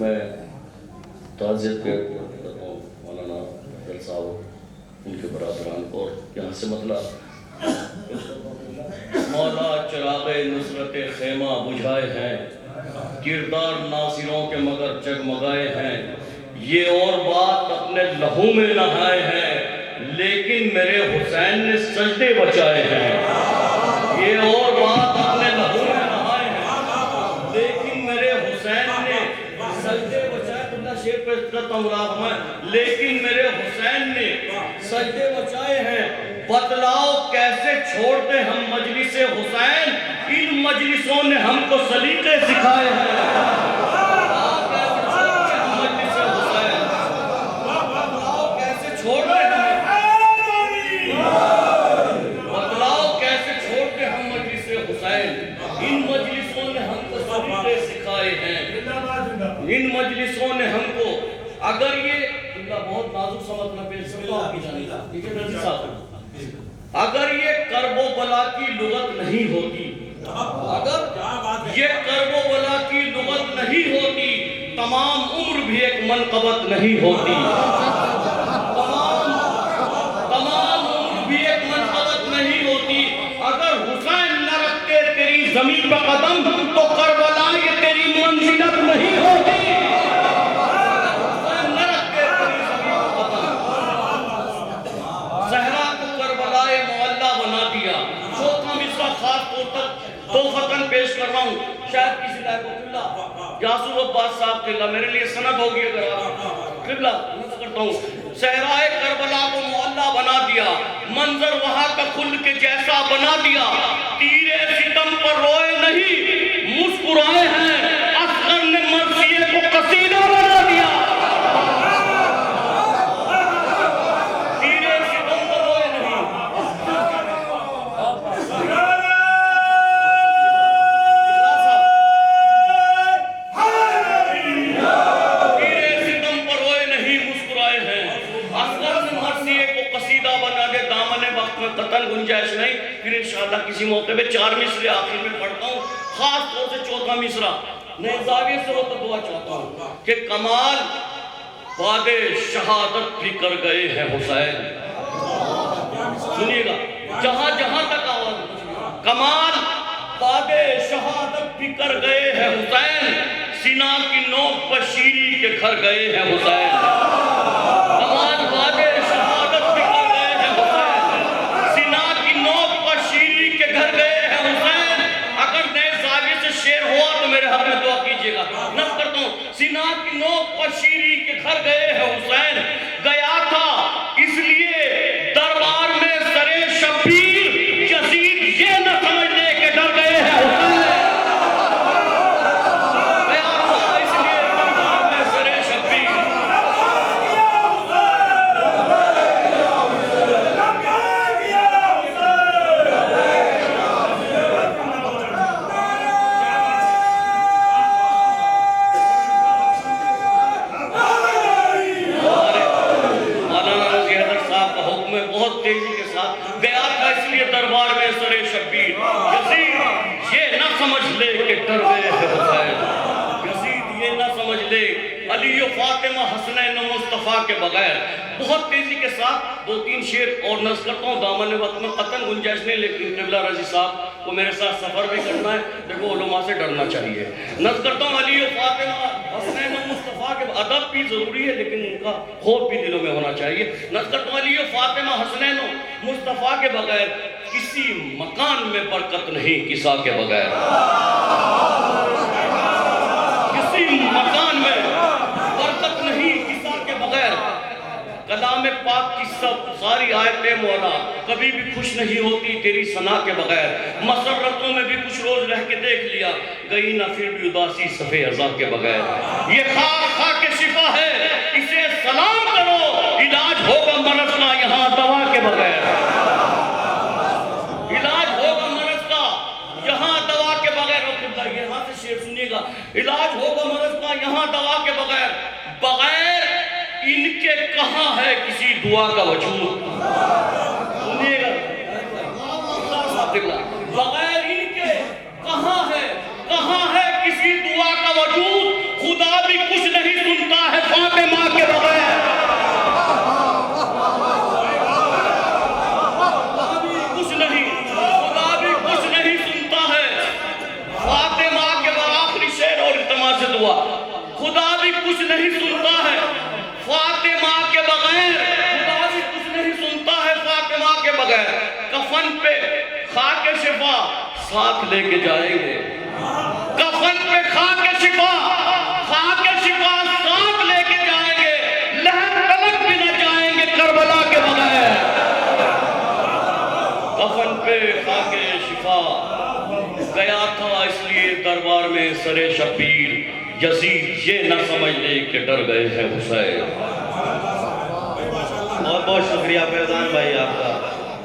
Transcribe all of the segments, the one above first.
میں تعزیت پیش کرتا ہوں مولانا افضل صاحب ان کے برادران کو، اور یہاں سے مطلب مولا چراغ نصرت خیمہ بجھائے ہیں، کردار ناصروں کے مگر جگمگائے ہیں، یہ اور بات اپنے لہو میں نہائے ہیں لیکن میرے حسین نے سجدے بچائے ہیں، یہ اور بات اپنے لہو میں نہائے ہیں لیکن میرے حسین نے سجدے بچائے، اللہ شیر پہ کرتا ہوں راہ میں، لیکن میرے حسین نے سجدے بچائے ہیں، بتلاؤ کیسے چھوڑتے ہم مجلس حسین، ان مجلسوں نے ہم کو سلیقے سکھائے ہیں، ان مجلسوں نے ہم کو، اگر یہ اللہ بہت نازک سمجھ میں پیش کرتا آپ کی جانب، ٹھیک ہے رضی صاحب، اگر یہ کرب و بلا کی لغت نہیں ہوتی، اگر یہ کرب و بلا کی لغت نہیں ہوتی، تمام عمر بھی ایک منقبت نہیں ہوتی، تمام عمر بھی ایک منقبت نہیں ہوتی، اگر حسین نہ رکھتے تیری زمین پہ قدم تو کربلا یہ تیری منزلت نہیں ہوتی، تو فتن پیش کر رہا ہوں، شاید کسی لائے کو قبلہ یاسوب عباس صاحب قبلہ میرے لیے سند ہوگی اگر آپ قبلہ نفس کرتا ہوں، صحرائے کربلا کو معلّہ بنا دیا، منظر وہاں کا خلد کے جیسا بنا دیا، تیرے ستم پر روئے نہیں مسکرائے ہیں، اصغر نے مرثیے کو قصیدہ بنا دیا، تیرے ستم پر روئے نہیں، قطن گنجائش نہیں، پھر انشاءاللہ کسی موقع پہ 4 مصرے آخر میں پڑھتا ہوں، خاص طور سے 4واں مصرع نئے زاویے سے ہوتا دعا چاہتا ہوں کہ کمال باد شہادت بھی کر گئے ہیں حسین، سنیے گا جہاں جہاں تک آواز، کمال باد شہادت بھی کر گئے ہیں حسین، سینہ کی نوک پر شیری کے گھر گئے ہیں حسین، کمال باد شہادت بھی کر گئے ہیں حسین، سینہ کی نوک پر شیری کے گھر گئے ہیں حسین، اگر نئے زاویے سے شعر ہوا تو میرے حق میں دعا کیجئے گا، نفس کرتا ہوں، سینہ کی نوک پر شیری کے گھر گئے ہیں حسین، گیا تھا اس لیے دربار میں سرے شبیر، یزید یہ نہ سمجھ لے کہ ڈر گئے ہیں حسین، گیا تھا اس لیے دربار میں سرے شبیر، بہت تیزی کے ساتھ گیا تھا اس لیے دربار میں سرے شبیر، یزید یہ نہ سمجھ لے کہ ڈر گئے ہیں حسین، یزید یہ نہ سمجھ لے علی و فاطمہ حسنین و مصطفیٰ کے بغیر، بہت تیزی کے ساتھ 2-3 شعر اور نظر کرتا ہوں، دامن وقت میں قطن گنجائش نہیں، لیکن قبلہ رضی صاحب کو میرے ساتھ سفر بھی کرنا ہے، دیکھو علماء سے ڈرنا چاہیے، نظر کرتا ہوں علی و فاطمہ حسنین و مصطفیٰ کے ادب بھی ضروری ہے لیکن ان کا خوف بھی دلوں میں ہونا چاہیے، نظر کرتا ہوں علی و فاطمہ حسنین و مصطفیٰ کے بغیر کسی مکان میں برکت نہیں کسا کے بغیر، کسی مکان میں برکت نہیں کسا کے بغیر، کلام پاک کی سب ساری آیتیں مولا کبھی بھی خوش نہیں ہوتی تیری ثنا کے بغیر، مسرتوں میں بھی کچھ روز رہ کے دیکھ لیا گئی نہ پھر بھی اداسی صفے ازا کے بغیر، یہ خاک کے شفا ہے اسے سلام کرو، علاج ہوگا مرض کا یہاں دوا کے بغیر، علاج ہوگا مرض کا یہاں دوا کے بغیر، یہاں سے شعر سنیے گا، علاج ہوگا مرض کا یہاں دوا کے بغیر، بغیر ان کے کہاں ہے کسی دعا کا وجود، سنیے گا بغیر ان کے کہاں ہے کسی دعا کا وجود، خدا بھی کچھ نہیں خدا بھی کچھ نہیں سنتا ہے فاطمہ کے بغیر، خدا بھی کچھ نہیں سنتا ہے فاطمہ کے بغیر۔ کفن پہ خاک شفا ساتھ لے کے جائیں گے، کفن پہ خاک شفا ساتھ لے کے جائیں گے، لہر تلک بھی نہ جائیں گے کربلا کے بغیر۔ کفن پہ خاک شفا گیا تھا اس لیے دربار میں سر شبیر، یزید یہ نہ سمجھ لے کہ ڈر گئے ہیں حسین۔ بہت بہت شکریہ فیضان بھائی آپ کا،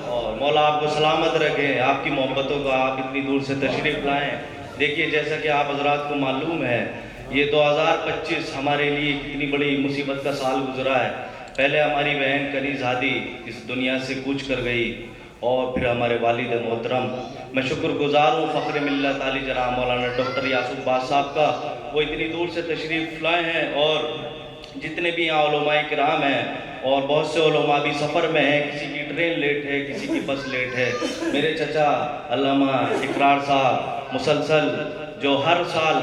اور مولا آپ کو سلامت رکھیں، آپ کی محبتوں کا آپ اتنی دور سے تشریف لائیں۔ دیکھیے جیسا کہ آپ حضرات کو معلوم ہے، یہ 2025 ہمارے لیے کتنی بڑی مصیبت کا سال گزرا ہے۔ پہلے ہماری بہن کنیز ہادی اس دنیا سے کوچ کر گئی، اور پھر ہمارے والد محترم، میں شکر گزار ہوں فخر ملت علی جناب مولانا ڈاکٹر یاسر باز صاحب کا، وہ اتنی دور سے تشریف لائے ہیں، اور جتنے بھی یہاں علماء کرام ہیں، اور بہت سے علماء بھی سفر میں ہیں، کسی کی ٹرین لیٹ ہے، کسی کی بس لیٹ ہے۔ میرے چچا علامہ اقرار صاحب مسلسل جو ہر سال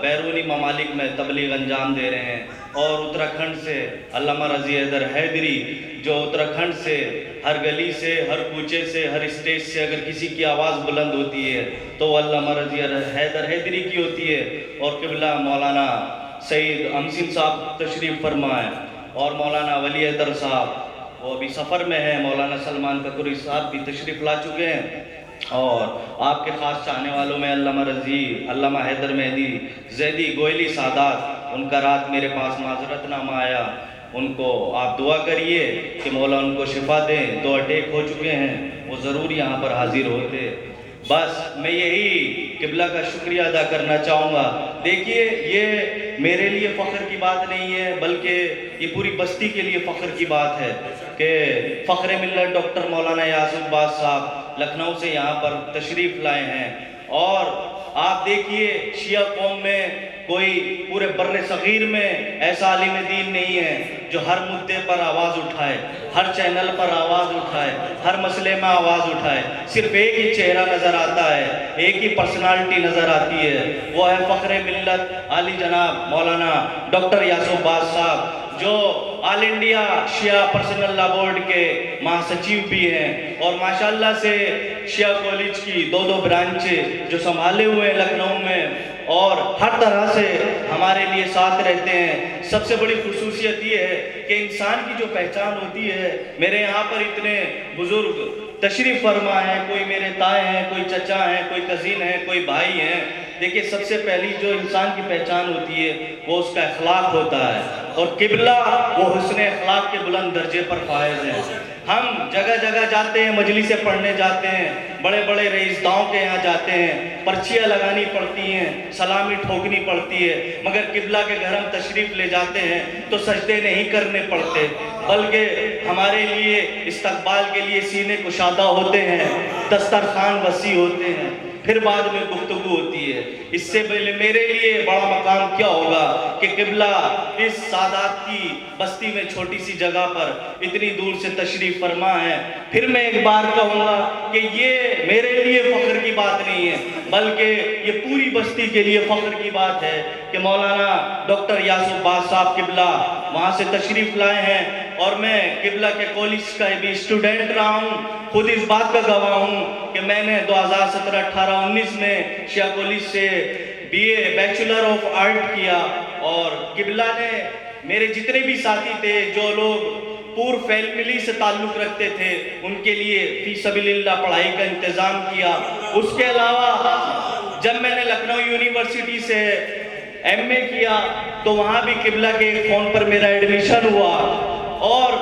بیرونی ممالک میں تبلیغ انجام دے رہے ہیں، اور اتراکھنڈ سے علامہ رضی حیدر حیدری جو اتراکھنڈ سے ہر گلی سے، ہر کوچے سے، ہر اسٹیج سے اگر کسی کی آواز بلند ہوتی ہے تو وہ علامہ رضی حیدر حیدری کی ہوتی ہے۔ اور قبلہ مولانا سعید امسن صاحب تشریف فرما ہے، اور مولانا ولی حیدر صاحب وہ ابھی سفر میں ہیں، مولانا سلمان ککوری صاحب بھی تشریف لا چکے ہیں، اور آپ کے خاص چاہنے والوں میں علامہ رضی، علامہ حیدر مہدی زیدی گوئلی سادات، ان کا رات میرے پاس معذرت نامہ آیا، ان کو آپ دعا کریے کہ مولا ان کو شفا دیں، 2 اٹیک ہو چکے ہیں، وہ ضرور یہاں پر حاضر ہوتے۔ بس میں یہی قبلہ کا شکریہ ادا کرنا چاہوں گا۔ دیکھیے یہ میرے لیے فخر کی بات نہیں ہے، بلکہ یہ پوری بستی کے لیے فخر کی بات ہے کہ فخر ملت ڈاکٹر مولانا یاسر باز صاحب لکھنؤ سے یہاں پر تشریف لائے ہیں۔ اور آپ دیکھیے شیعہ قوم میں کوئی پورے بر صغیر میں ایسا عالم دین نہیں ہے جو ہر مدعے پر آواز اٹھائے، ہر چینل پر آواز اٹھائے، ہر مسئلے میں آواز اٹھائے۔ صرف ایک ہی چہرہ نظر آتا ہے، ایک ہی پرسنالٹی نظر آتی ہے، وہ ہے فخر ملت علی جناب مولانا ڈاکٹر یاسر باز صاحب، جو آل انڈیا شیعہ پرسنل لا بورڈ کے مہاسچیو بھی ہیں، اور ماشاءاللہ سے شیعہ کالج کی 2 برانچ جو سنبھالے ہوئے ہیں لکھنؤ میں، اور ہر طرح سے ہمارے لیے ساتھ رہتے ہیں۔ سب سے بڑی خصوصیت یہ ہے کہ انسان کی جو پہچان ہوتی ہے، میرے یہاں پر اتنے بزرگ تشریف فرما ہیں، کوئی میرے تائے ہیں، کوئی چچا ہیں، کوئی کزین ہیں، کوئی بھائی ہیں۔ دیکھیں سب سے پہلی جو انسان کی پہچان ہوتی ہے وہ اس کا اخلاق ہوتا ہے، اور قبلہ وہ حسن اخلاق کے بلند درجے پر فائز ہیں۔ ہم جگہ جگہ جاتے ہیں، مجلسیں پڑھنے جاتے ہیں، بڑے بڑے رئیس داؤں کے یہاں جاتے ہیں، پرچیاں لگانی پڑتی ہیں، سلامی ٹھوکنی پڑتی ہے، مگر قبلہ کے گھر ہم تشریف لے جاتے ہیں تو سجدے نہیں کرنے پڑتے، بلکہ ہمارے لیے استقبال کے لیے سینے کشادہ ہوتے ہیں، دسترخوان وسیع ہوتے ہیں، پھر بعد میں گفتگو ہوتی ہے۔ اس سے پہلے میرے لیے بڑا مقام کیا ہوگا کہ قبلہ اس سادات کی بستی میں چھوٹی سی جگہ پر اتنی دور سے تشریف فرما ہے۔ پھر میں ایک بار کہوں گا کہ یہ میرے لیے فخر کی بات نہیں ہے، بلکہ یہ پوری بستی کے لیے فخر کی بات ہے کہ مولانا ڈاکٹر یاسر باز صاحب قبلہ وہاں سے تشریف لائے ہیں، اور میں قبلہ کے کالج کا بھی اسٹوڈنٹ رہا ہوں، خود اس بات کا گواہ ہوں کہ میں نے 2017 18 19 میں شیعہ کالج سے BA بیچلر آف آرٹ کیا، اور قبلہ نے میرے جتنے بھی ساتھی تھے جو لوگ پور فیملی سے تعلق رکھتے تھے ان کے لیے فی سبیل اللہ پڑھائی کا انتظام کیا۔ اس کے علاوہ جب میں نے لکھنؤ یونیورسٹی سے MA کیا تو وہاں بھی قبلہ کے ایک فون پر میرا ایڈمیشن ہوا۔ اور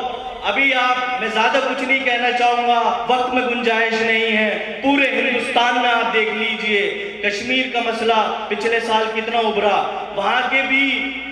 ابھی میں زیادہ کچھ نہیں کہنا چاہوں گا، وقت میں گنجائش نہیں ہے۔ پورے ہندوستان میں آپ دیکھ لیجئے کشمیر کا مسئلہ پچھلے سال کتنا ابھرا، وہاں کے بھی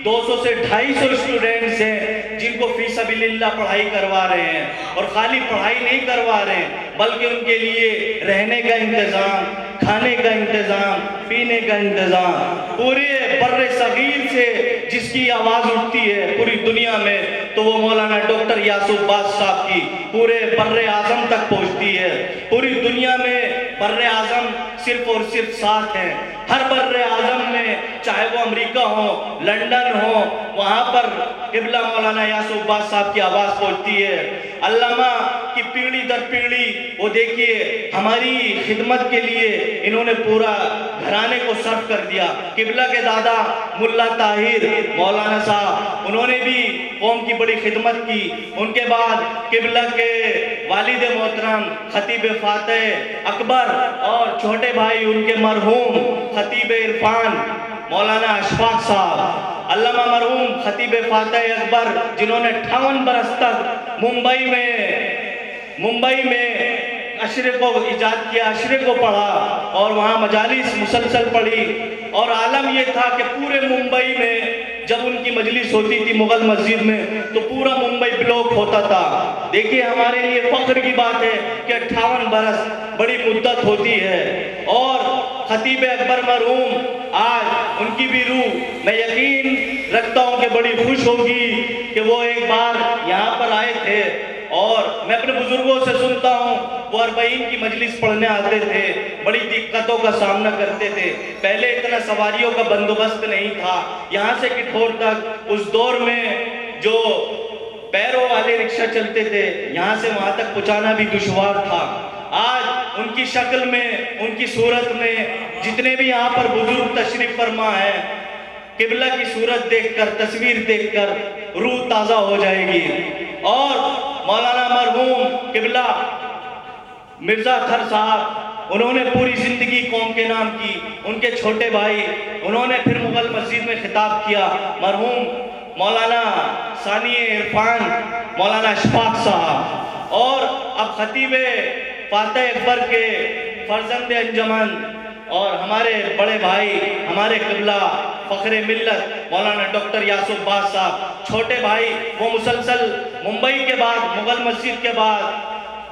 200 سے 250 اسٹوڈنٹس ہیں جن کو فی سبیل اللہ پڑھائی کروا رہے ہیں، اور خالی پڑھائی نہیں کروا رہے ہیں بلکہ ان کے لیے رہنے کا انتظام، کھانے کا انتظام، پینے کا انتظام، پورے بر صغیر سے جس کی آواز اٹھتی ہے پوری دنیا میں تو وہ مولانا ڈاکٹر یاسر باز صاحب کی پورے بر اعظم تک پہنچتی ہے۔ پوری دنیا میں بر اعظم صرف اور صرف 7 ہیں، ہر بر اعظم میں چاہے وہ امریکہ ہو، لندن ہو، وہاں پر قبلہ مولانا یاسر عباس صاحب کی آواز پہنچتی ہے۔ علامہ کی پیڑھی در پیڑھی وہ دیکھیے ہماری خدمت کے لیے انہوں نے پورا گھرانے کو صرف کر دیا۔ قبلہ کے دادا ملا طاہر مولانا صاحب، انہوں نے بھی قوم کی بڑی خدمت کی۔ ان کے بعد قبلہ کے والد محترم خطیب فاتح اکبر اور چھوٹے بھائی ان کے مرحوم خطیب عرفان مولانا اشفاق صاحب، علامہ مرحوم خطیب فاتح اکبر جنہوں نے 58 برس تک ممبئی میں عشرے کو ایجاد کیا، عشرے کو پڑھا اور وہاں مجالس مسلسل پڑھی، اور عالم یہ تھا کہ پورے ممبئی میں جب ان کی مجلس ہوتی تھی مغل مسجد میں تو پورا ممبئی بلاک ہوتا تھا۔ دیکھیے ہمارے لیے فخر کی بات ہے کہ 58 برس بڑی مدت ہوتی ہے، اور خطیب اکبر مرحوم آج ان کی بھی روح میں یقین رکھتا ہوں کہ بڑی خوش ہوگی کہ وہ ایک بار یہاں پر آئے تھے، اور میں اپنے بزرگوں سے سنتا ہوں وہ 40 کی مجلس پڑھنے آتے تھے، بڑی دقتوں کا سامنا کرتے تھے، پہلے اتنا سواریوں کا بندوبست نہیں تھا، یہاں سے کٹھور تک اس دور میں جو پیروں والے رکشہ چلتے تھے یہاں سے وہاں تک پہنچانا بھی دشوار تھا۔ آج ان کی شکل میں، ان کی صورت میں جتنے بھی یہاں پر بزرگ تشریف فرما ہے، قبلہ کی صورت دیکھ کر، تصویر دیکھ کر روح تازہ ہو جائے گی۔ اور مولانا مرحوم قبلہ مرزا تھر صاحب، انہوں نے پوری زندگی قوم کے نام کی۔ ان کے چھوٹے بھائی انہوں نے پھر مغل مسجد میں خطاب کیا، مرحوم مولانا ثانی عرفان مولانا اشفاق صاحب، اور اب خطیب فاتح اکبر کے فرزند انجمن اور ہمارے بڑے بھائی، ہمارے قبلہ فخر ملت مولانا ڈاکٹر یاسر عباس صاحب، چھوٹے بھائی وہ مسلسل ممبئی کے بعد، مغل مسجد کے بعد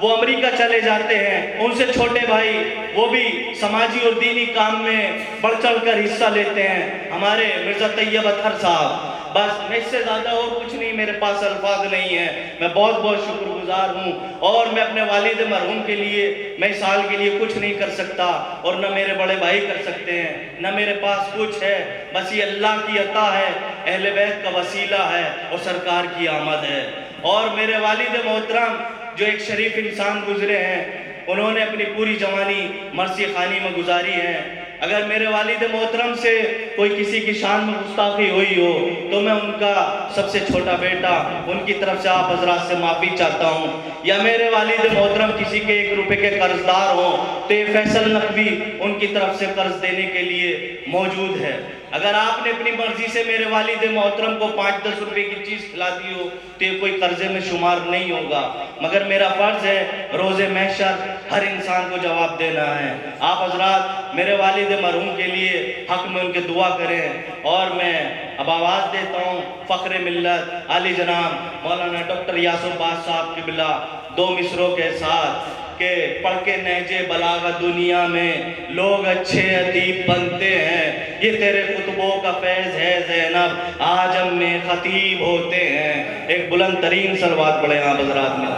وہ امریکہ چلے جاتے ہیں، ان سے چھوٹے بھائی وہ بھی سماجی اور دینی کام میں بڑھ چڑھ کر حصہ لیتے ہیں، ہمارے مرزا طیب اطہر صاحب۔ بس میں اس سے زیادہ اور کچھ نہیں، میرے پاس الفاظ نہیں ہیں، میں بہت بہت شکر گزار ہوں، اور میں اپنے والد مرحوم کے لیے، میں اس حال کے لیے کچھ نہیں کر سکتا، اور نہ میرے بڑے بھائی کر سکتے ہیں، نہ میرے پاس کچھ ہے، بس یہ اللہ کی عطا ہے، اہل بیت کا وسیلہ ہے، اور سرکار کی آمد ہے۔ اور میرے والد محترم جو ایک شریف انسان گزرے ہیں، انہوں نے اپنی پوری جوانی مرثی خانی میں گزاری ہے۔ اگر میرے والد محترم سے کوئی کسی کی شان میں گستاخی ہوئی ہو تو میں ان کا سب سے چھوٹا بیٹا، ان کی طرف سے آپ حضرات سے معافی چاہتا ہوں، یا میرے والد محترم کسی کے 1 روپے کے قرض دار ہوں تو یہ فیصل نقوی ان کی طرف سے قرض دینے کے لیے موجود ہے۔ اگر آپ نے اپنی مرضی سے میرے والد محترم کو 5-10 روپے کی چیز کھلا دی ہو تو یہ کوئی قرضے میں شمار نہیں ہوگا، مگر میرا فرض ہے روز محشر ہر انسان کو جواب دینا ہے۔ آپ حضرات میرے والد مرحوم کے لیے حق میں ان کے دعا کریں، اور میں اب آواز دیتا ہوں فخر ملت عالی جناب مولانا ڈاکٹر یاسر عباس صاحب قبلہ 2 مصروں کے ساتھ کہ پڑھ کے نہج بلاغت دنیا میں لوگ اچھے ادیب بنتے ہیں، یہ تیرے خطبوں کا فیض ہے زینب، آج ہم میں خطیب ہوتے ہیں۔ ایک بلند ترین صلوات پڑھیں آپ حضرات میں۔